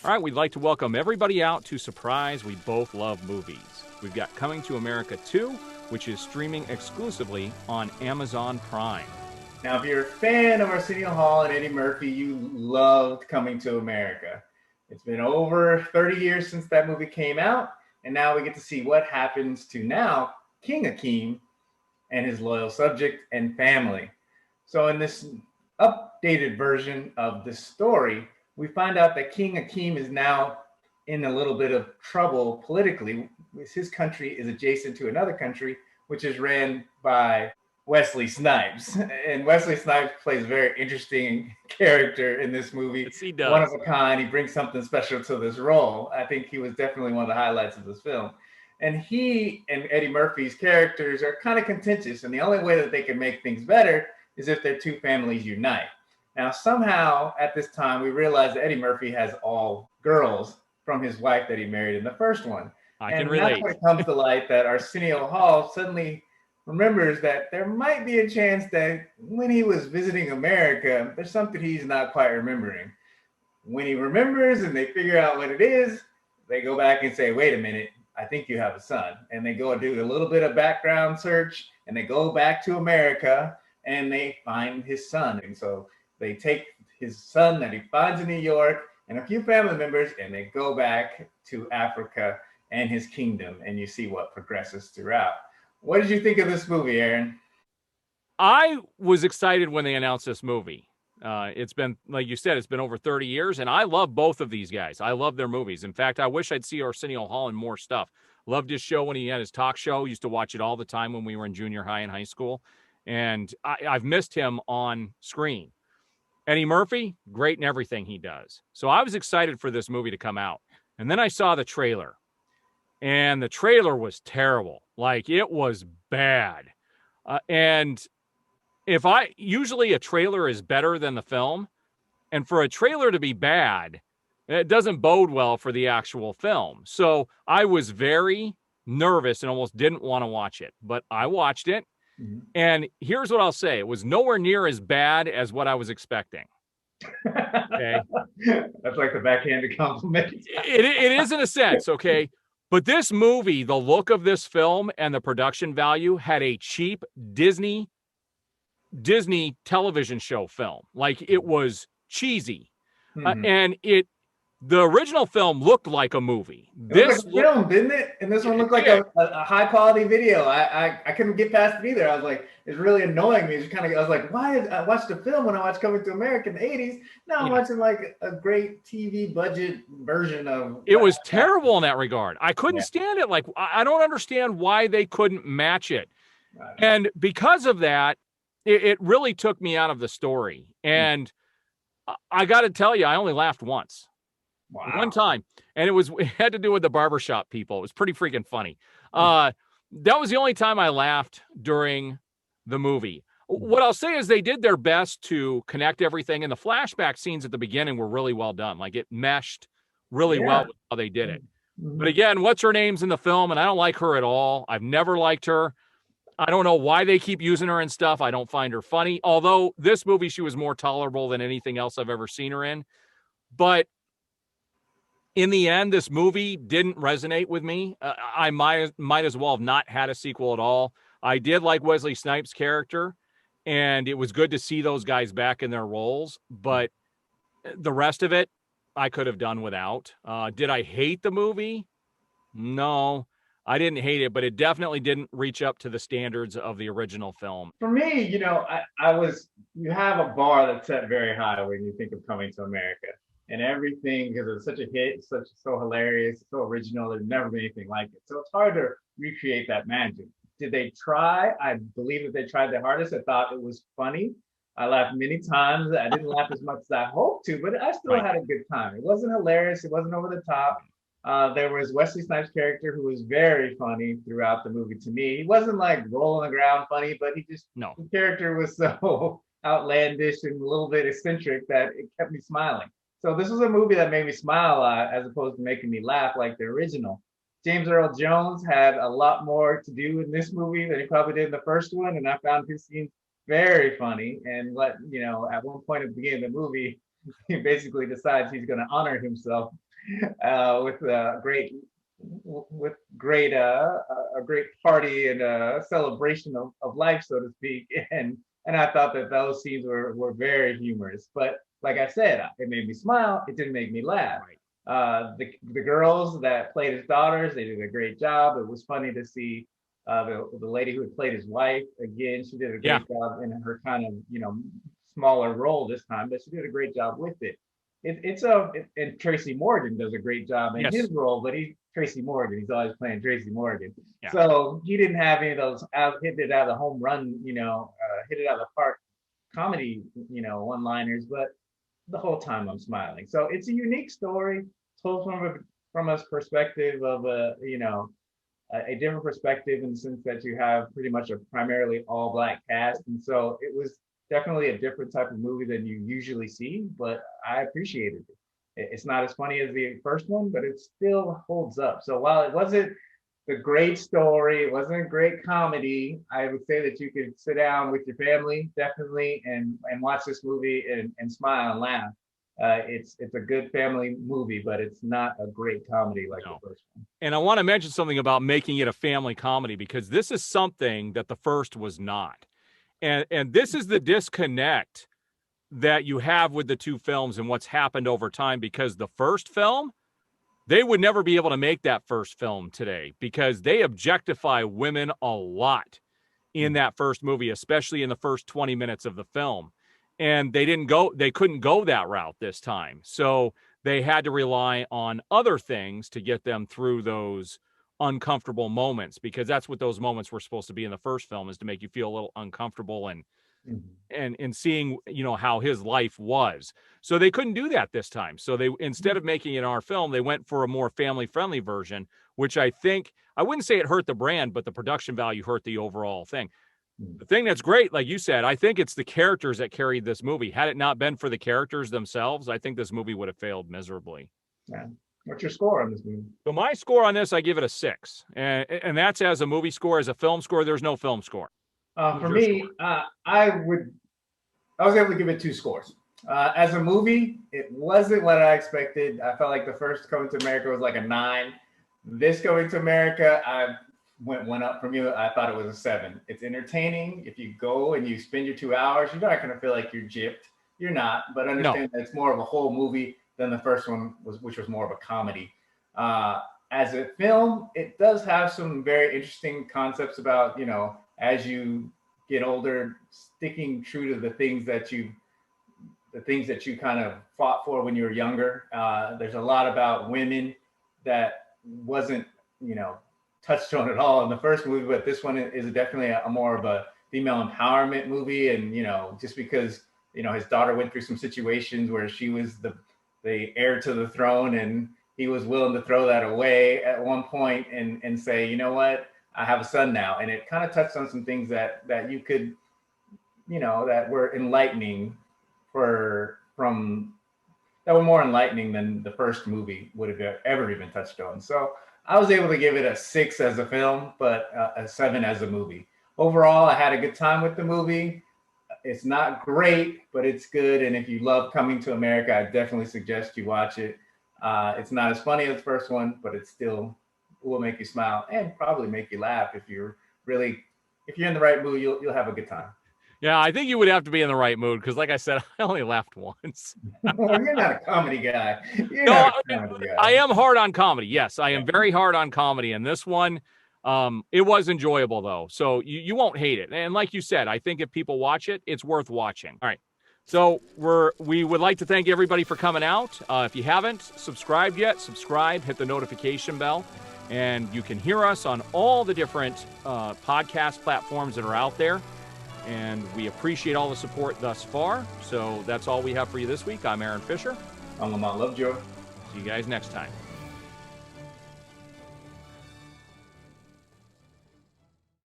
All right, we'd like to welcome everybody out to Surprise We Both Love Movies. We've got Coming to America 2, which is streaming exclusively on Amazon Prime. Now, if you're a fan of Arsenio Hall and Eddie Murphy, you loved Coming to America. It's been over 30 years since that movie came out, and now we get to see what happens to now King Akeem and his loyal subject and family. So in this updated version of this story, we find out that King Akeem is now in a little bit of trouble politically. His country is adjacent to another country, which is ran by Wesley Snipes. And Wesley Snipes plays a very interesting character in this movie. Yes, he does. One of a kind. He brings something special to this role. I think he was definitely one of the highlights of this film. And he and Eddie Murphy's characters are kind of contentious. And the only way that they can make things better is if their two families unite. Now, somehow at this time, we realize that Eddie Murphy has all girls from his wife that he married in the first one. I can relate. That's when it comes to light that Arsenio Hall suddenly remembers that there might be a chance that when he was visiting America, there's something he's not quite remembering. When he remembers and they figure out what it is, they go back and say, wait a minute, I think you have a son. And they go and do a little bit of background search and they go back to America and they find his son. And so they take his son that he finds in New York and a few family members, and they go back to Africa and his kingdom, and you see what progresses throughout. What did you think of this movie, Aaron? I was excited when they announced this movie. It's been, like you said, it's been over 30 years, and I love both of these guys. I love their movies. In fact, I wish I'd see Arsenio Hall in more stuff. Loved his show when he had his talk show. Used to watch it all the time when we were in junior high and high school, and I've missed him on screen. Eddie Murphy, great in everything he does. So I was excited for this movie to come out. And then I saw the trailer. And the trailer was terrible. Like, it was bad. And usually a trailer is better than the film. And for a trailer to be bad, it doesn't bode well for the actual film. So I was very nervous and almost didn't want to watch it. But I watched it. Mm-hmm. And here's what I'll say. It was nowhere near as bad as what I was expecting. Okay. That's like the backhanded compliment. It is in a sense, okay? But this movie, the look of this film and the production value had a cheap Disney television show film. Like, it was cheesy. Mm-hmm. And the original film looked like a movie. This looked like a film, didn't it? And this one looked like a high quality video. I couldn't get past it either. I was like, it's really annoying me. I was like, why did I watch the film when I watched Coming to America in the 80s? Now I'm watching like a great TV budget version of it. Was terrible in that regard. I couldn't stand it. Like, I don't understand why they couldn't match it. Right. And because of that, it really took me out of the story. And I got to tell you, I only laughed once. Wow. One time. And it had to do with the barbershop people. It was pretty freaking funny. That was the only time I laughed during the movie. What I'll say is they did their best to connect everything. And the flashback scenes at the beginning were really well done. Like, it meshed really well with how they did it. Mm-hmm. But again, what's her name's in the film? And I don't like her at all. I've never liked her. I don't know why they keep using her and stuff. I don't find her funny. Although this movie, she was more tolerable than anything else I've ever seen her in. But in the end, this movie didn't resonate with me. I might as well have not had a sequel at all. I did like Wesley Snipes' character, and it was good to see those guys back in their roles. But the rest of it, I could have done without. Did I hate the movie? No, I didn't hate it, but it definitely didn't reach up to the standards of the original film. For me, you have a bar that's set very high when you think of Coming to America. And everything, because it's such a hit, so hilarious, so original, there's never been anything like it. So it's hard to recreate that magic. Did they try? I believe that they tried their hardest. I thought it was funny. I laughed many times. I didn't laugh as much as I hoped to, but I still had a good time. It wasn't hilarious. It wasn't over the top. There was Wesley Snipes' character who was very funny throughout the movie to me. He wasn't like rolling the ground funny, but the character was so outlandish and a little bit eccentric that it kept me smiling. So this was a movie that made me smile a lot as opposed to making me laugh like the original. James Earl Jones had a lot more to do in this movie than he probably did in the first one, and I found his scenes very funny. And at one point at the beginning of the movie, he basically decides he's going to honor himself with great a great party and a celebration of life, so to speak. And I thought that those scenes were very humorous. But like I said, it made me smile. It didn't make me laugh. Right. The girls that played his daughters, they did a great job. It was funny to see the lady who had played his wife again. She did a Yeah. great job in her kind of smaller role this time, but she did a great job with it. And Tracy Morgan does a great job in Yes. his role, but he's Tracy Morgan. He's always playing Tracy Morgan. Yeah. So he didn't have any of those hit it out of the home run, hit it out of the park comedy, one-liners. But the whole time I'm smiling. So it's a unique story told from a perspective of a different perspective in the sense that you have pretty much a primarily all black cast, and so it was definitely a different type of movie than you usually see, but I appreciated it. It's not as funny as the first one, but it still holds up. So while it wasn't the great story, it wasn't a great comedy, I would say that you could sit down with your family definitely and watch this movie and smile and laugh. It's a good family movie, but it's not a great comedy like No. the first one. And I want to mention something about making it a family comedy, because this is something that the first was not. And this is the disconnect that you have with the two films and what's happened over time, because the first film, they would never be able to make that first film today because they objectify women a lot in that first movie, especially in the first 20 minutes of the film. And they couldn't go that route this time. So they had to rely on other things to get them through those uncomfortable moments, because that's what those moments were supposed to be in the first film, is to make you feel a little uncomfortable and seeing, how his life was. So they couldn't do that this time. So they, instead of making it our film, they went for a more family friendly version, which I think, I wouldn't say it hurt the brand, but the production value hurt the overall thing. The thing that's great, like you said, I think it's the characters that carried this movie. Had it not been for the characters themselves, I think this movie would have failed miserably. Yeah. What's your score on this movie? So my score on this, I give it a 6. And that's as a movie score. As a film score, there's no film score. For me, I was able to give it 2 scores. As a movie, it wasn't what I expected. I felt like the first Coming to America was like a 9. This Coming to America, I went up from you. I thought it was a 7. It's entertaining. If you go and you spend your 2 hours, you're not going to feel like you're gypped. You're not, but understand that it's more of a whole movie than the first one was, which was more of a comedy. As a film, it does have some very interesting concepts about, as you get older, sticking true to the things that you kind of fought for when you were younger. There's a lot about women that wasn't, touched on at all in the first movie, but this one is definitely a more of a female empowerment movie. And, just because, his daughter went through some situations where she was the heir to the throne, and he was willing to throw that away at one point and say, you know what, I have a son now. And it kind of touched on some things that you could, that were enlightening that were more enlightening than the first movie would have ever even touched on. So I was able to give it a 6 as a film, but a 7 as a movie. Overall, I had a good time with the movie. It's not great, but it's good. And if you love Coming to America, I definitely suggest you watch it. It's not as funny as the first one, but it still will make you smile and probably make you laugh. If you're in the right mood, you'll have a good time. Yeah, I think you would have to be in the right mood, because like I said, I only laughed once. You're not a comedy guy. I am hard on comedy. Yes, I am very hard on comedy. And this one, it was enjoyable though. So you won't hate it. And like you said, I think if people watch it, it's worth watching. All right. So we would like to thank everybody for coming out. If you haven't subscribed yet, subscribe, hit the notification bell, and you can hear us on all the different podcast platforms that are out there. And we appreciate all the support thus far. So that's all we have for you this week. I'm Aaron Fisher. I'm Lamont Lovejoy. See you guys next time.